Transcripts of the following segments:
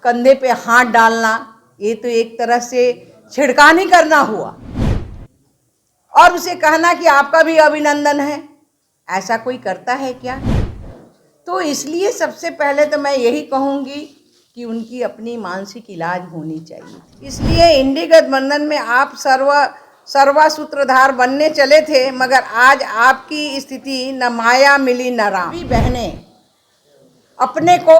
कंधे पे हाथ डालना, ये तो एक तरह से छिड़कानी करना हुआ। और उसे कहना कि आपका भी अभिनंदन है, ऐसा कोई करता है क्या? तो इसलिए सबसे पहले तो मैं यही कहूँगी कि उनकी अपनी मानसिक इलाज होनी चाहिए। इसलिए इंडी गठबंधन में आप सर्वा सूत्रधार बनने चले थे, मगर आज आपकी स्थिति न माया मिली न राम। सभी बहनें अपने को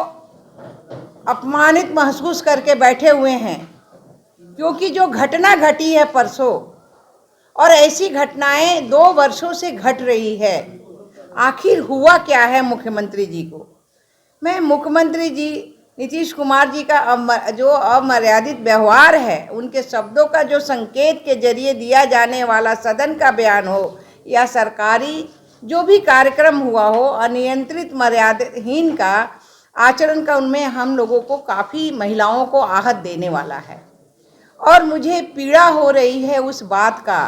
अपमानित महसूस करके बैठे हुए हैं, क्योंकि जो घटना घटी है परसों, और ऐसी घटनाएं 2 वर्षों से घट रही है। आखिर हुआ क्या है मुख्यमंत्री जी को? मैं मुख्यमंत्री जी नीतीश कुमार जी का जो अमर्यादित व्यवहार है, उनके शब्दों का जो संकेत के जरिए दिया जाने वाला सदन का बयान हो या सरकारी जो भी कार्यक्रम हुआ हो, अनियंत्रित मर्यादाहीन का आचरण का उनमें हम लोगों को काफ़ी महिलाओं को आहत देने वाला है। और मुझे पीड़ा हो रही है उस बात का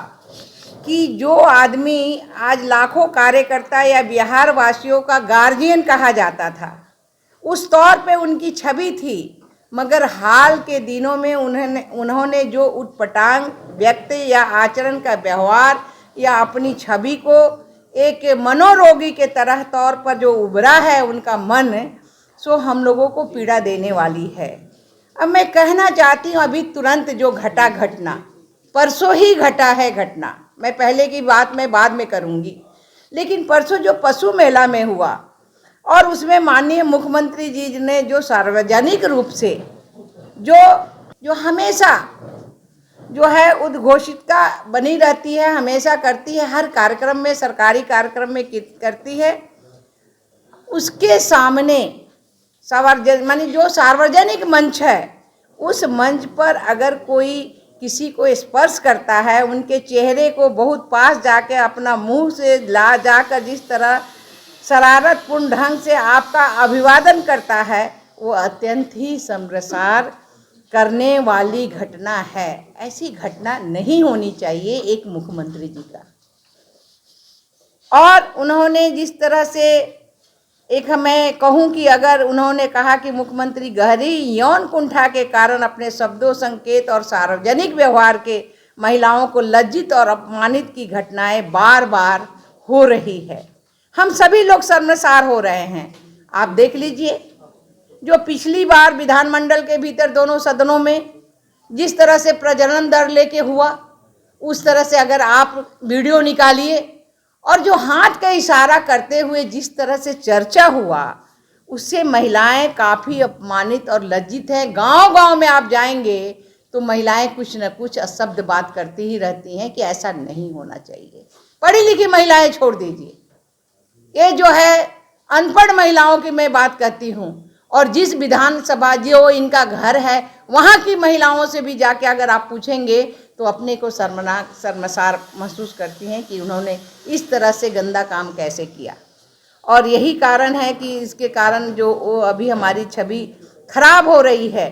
कि जो आदमी आज लाखों कार्यकर्ता या बिहार वासियों का गार्जियन कहा जाता था, उस तौर पे उनकी छवि थी, मगर हाल के दिनों में उन्होंने जो उटपटांग व्यक्त या आचरण का व्यवहार या अपनी छवि को एक मनोरोगी के तरह तौर पर जो उभरा है उनका मन, सो हम लोगों को पीड़ा देने वाली है। अब मैं कहना चाहती हूँ, अभी तुरंत जो घटना परसों ही घटा है घटना, मैं पहले की बात मैं बाद में करूँगी, लेकिन परसों जो पशु मेला में हुआ और उसमें माननीय मुख्यमंत्री जी ने जो सार्वजनिक रूप से जो हमेशा जो है उद्घोषितता बनी रहती है, हमेशा करती है, हर कार्यक्रम में, सरकारी कार्यक्रम में करती है, उसके सामने मानी जो सार्वजनिक मंच है, उस मंच पर अगर कोई किसी को स्पर्श करता है, उनके चेहरे को बहुत पास जाके अपना मुंह से ला जाकर जिस तरह शरारतपूर्ण ढंग से आपका अभिवादन करता है, वो अत्यंत ही शर्मसार करने वाली घटना है। ऐसी घटना नहीं होनी चाहिए एक मुख्यमंत्री जी का। और उन्होंने जिस तरह से एक मैं कहूँ कि अगर उन्होंने कहा कि मुख्यमंत्री गहरी यौन कुंठा के कारण अपने शब्दों, संकेत और सार्वजनिक व्यवहार के महिलाओं को लज्जित और अपमानित की घटनाएं बार बार हो रही है, हम सभी लोग शर्मसार हो रहे हैं। आप देख लीजिए, जो पिछली बार विधानमंडल के भीतर दोनों सदनों में जिस तरह से प्रजनन दर लेके हुआ, उस तरह से अगर आप वीडियो निकालिए और जो हाथ का इशारा करते हुए जिस तरह से चर्चा हुआ, उससे महिलाएं काफ़ी अपमानित और लज्जित हैं। गांव-गांव में आप जाएंगे तो महिलाएं कुछ न कुछ अशब्द बात करती ही रहती हैं कि ऐसा नहीं होना चाहिए। पढ़ी लिखी महिलाएं छोड़ दीजिए, ये जो है अनपढ़ महिलाओं की मैं बात करती हूँ, और जिस विधानसभा जो इनका घर है, वहाँ की महिलाओं से भी जाके अगर आप पूछेंगे तो अपने को शर्मसार महसूस करती हैं कि उन्होंने इस तरह से गंदा काम कैसे किया। और यही कारण है कि इसके कारण जो वो अभी हमारी छवि खराब हो रही है।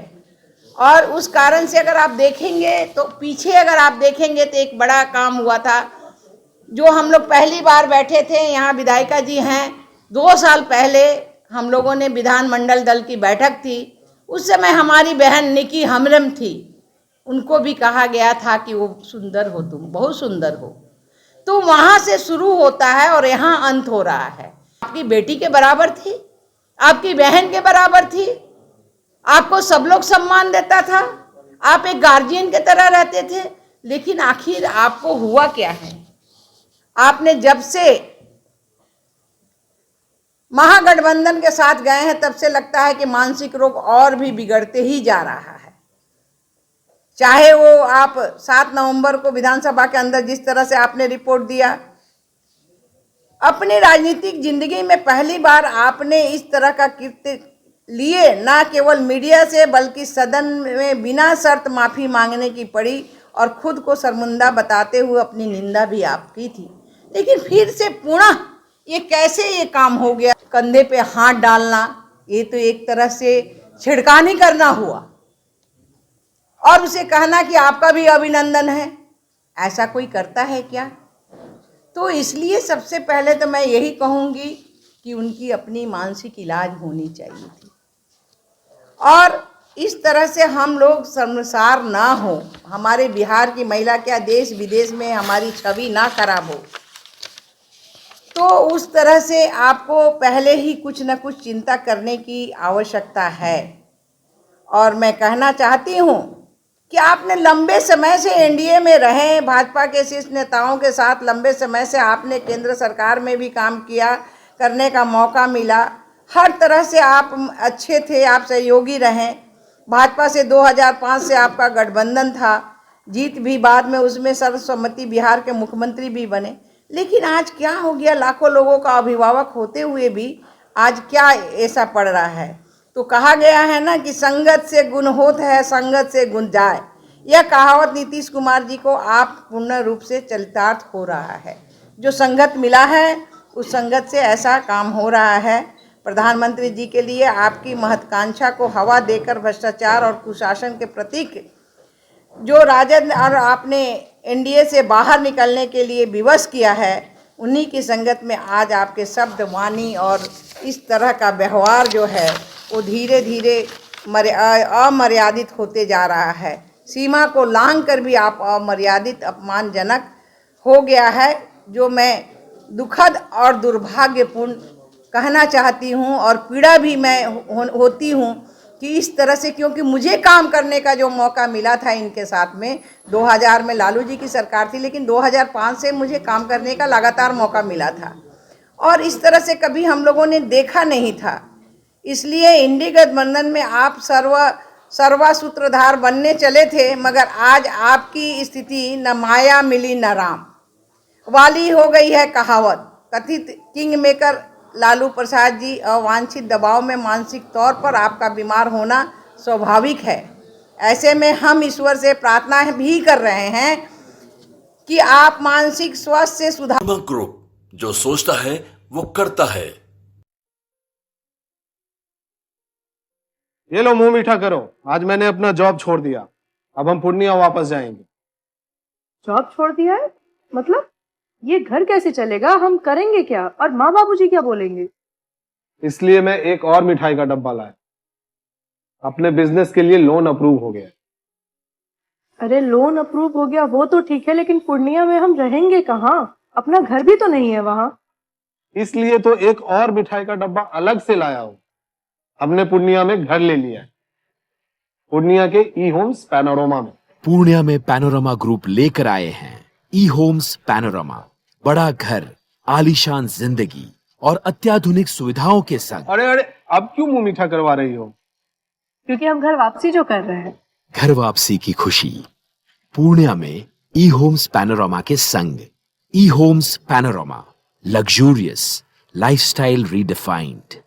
और उस कारण से अगर आप देखेंगे तो पीछे अगर आप देखेंगे तो एक बड़ा काम हुआ था, जो हम लोग पहली बार बैठे थे, यहाँ विधायिका जी हैं, 2 साल पहले हम लोगों ने विधानमंडल दल की बैठक थी, उस समय हमारी बहन निकी हमरम थी, उनको भी कहा गया था कि वो सुंदर हो, तुम बहुत सुंदर हो। तो वहाँ से शुरू होता है और यहाँ अंत हो रहा है। आपकी बेटी के बराबर थी, आपकी बहन के बराबर थी, आपको सब लोग सम्मान देता था, आप एक गार्जियन की तरह रहते थे, लेकिन आखिर आपको हुआ क्या है? आपने जब से महागठबंधन के साथ गए हैं, तब से लगता है कि मानसिक रोग और भी बिगड़ते ही जा रहा है। चाहे वो आप 7 नवंबर को विधानसभा के अंदर जिस तरह से आपने रिपोर्ट दिया, अपनी राजनीतिक जिंदगी में पहली बार आपने इस तरह का कृत्य लिए, ना केवल मीडिया से बल्कि सदन में बिना शर्त माफ़ी मांगने की पड़ी, और खुद को शर्मिंदा बताते हुए अपनी निंदा भी आप की थी। लेकिन फिर से पुनः ये कैसे ये काम हो गया? कंधे पे हाथ डालना, ये तो एक तरह से छिड़कानी करना हुआ, और उसे कहना कि आपका भी अभिनंदन है, ऐसा कोई करता है क्या? तो इसलिए सबसे पहले तो मैं यही कहूँगी कि उनकी अपनी मानसिक इलाज होनी चाहिए थी। और इस तरह से हम लोग शर्मसार ना हो, हमारे बिहार की महिला क्या देश विदेश में हमारी छवि ना खराब हो, तो उस तरह से आपको पहले ही कुछ न कुछ चिंता करने की आवश्यकता है। और मैं कहना चाहती हूँ कि आपने लंबे समय से एनडीए में रहे, भाजपा के शीर्ष नेताओं के साथ लंबे समय से आपने केंद्र सरकार में भी काम किया, करने का मौका मिला, हर तरह से आप अच्छे थे, आप सहयोगी रहें। भाजपा से 2005 से आपका गठबंधन था, जीत भी बाद में उसमें सर्वसम्मति बिहार के मुख्यमंत्री भी बने। लेकिन आज क्या हो गया, लाखों लोगों का अभिभावक होते हुए भी आज क्या ऐसा पड़ रहा है? तो कहा गया है ना कि संगत से गुण होत है, संगत से गुण जाए। यह कहावत नीतीश कुमार जी को आप पूर्ण रूप से चरितार्थ हो रहा है। जो संगत मिला है उस संगत से ऐसा काम हो रहा है। प्रधानमंत्री जी के लिए आपकी महत्वाकांक्षा को हवा देकर भ्रष्टाचार और कुशासन के प्रतीक जो राजद और आपने एनडीए से बाहर निकलने के लिए विवश किया है, उन्हीं की संगत में आज आपके शब्द, वाणी और इस तरह का व्यवहार जो है वो धीरे धीरे अमर्यादित होते जा रहा है। सीमा को लांघ कर भी आप अमर्यादित, अपमानजनक हो गया है, जो मैं दुखद और दुर्भाग्यपूर्ण कहना चाहती हूँ। और पीड़ा भी मैं होती हूँ कि इस तरह से, क्योंकि मुझे काम करने का जो मौका मिला था इनके साथ में, 2000 में लालू जी की सरकार थी, लेकिन 2005 से मुझे काम करने का लगातार मौका मिला था और इस तरह से कभी हम लोगों ने देखा नहीं था। इसलिए इंडी गठबंधन में आप सर्वा सूत्रधार बनने चले थे, मगर आज आपकी स्थिति न माया मिली न राम वाली हो गई है कहावत। कथित किंग मेकर लालू प्रसाद जी अवांछित दबाव में मानसिक तौर पर आपका बीमार होना स्वाभाविक है। ऐसे में हम ईश्वर से प्रार्थना भी कर रहे हैं कि आप मानसिक स्वास्थ्य से सुधार। ग्रुप, जो सोचता है वो करता है। ये लो मुंह मीठा करो, आज मैंने अपना जॉब छोड़ दिया, अब हम पूर्णिया वापस जाएंगे। जॉब छोड़ दिया है? मतलब ये घर कैसे चलेगा? हम करेंगे क्या? और माँ बाबूजी क्या बोलेंगे? इसलिए मैं एक और मिठाई का डब्बा लाया। अपने बिजनेस के लिए लोन अप्रूव हो गया। अरे लोन अप्रूव हो गया वो तो ठीक है, लेकिन पूर्णिया में हम रहेंगे कहाँ? अपना घर भी तो नहीं है वहां। इसलिए तो एक और मिठाई का डब्बा अलग से लाया हूं। हमने पूर्णिया में घर ले लिया है, पूर्णिया के ई होम्स पैनोरमा में। पूर्णिया में पैनोरमा ग्रुप लेकर आए हैं ई होम्स पैनोरमा। बड़ा घर, आलीशान जिंदगी और अत्याधुनिक सुविधाओं के संग। अरे अरे, अब क्यों मुंह मीठा करवा रही हो? क्योंकि हम घर वापसी जो कर रहे हैं। घर वापसी की खुशी पूर्णिया में ई होम्स पैनोरमा के संग। ई homes panorama, luxurious lifestyle redefined.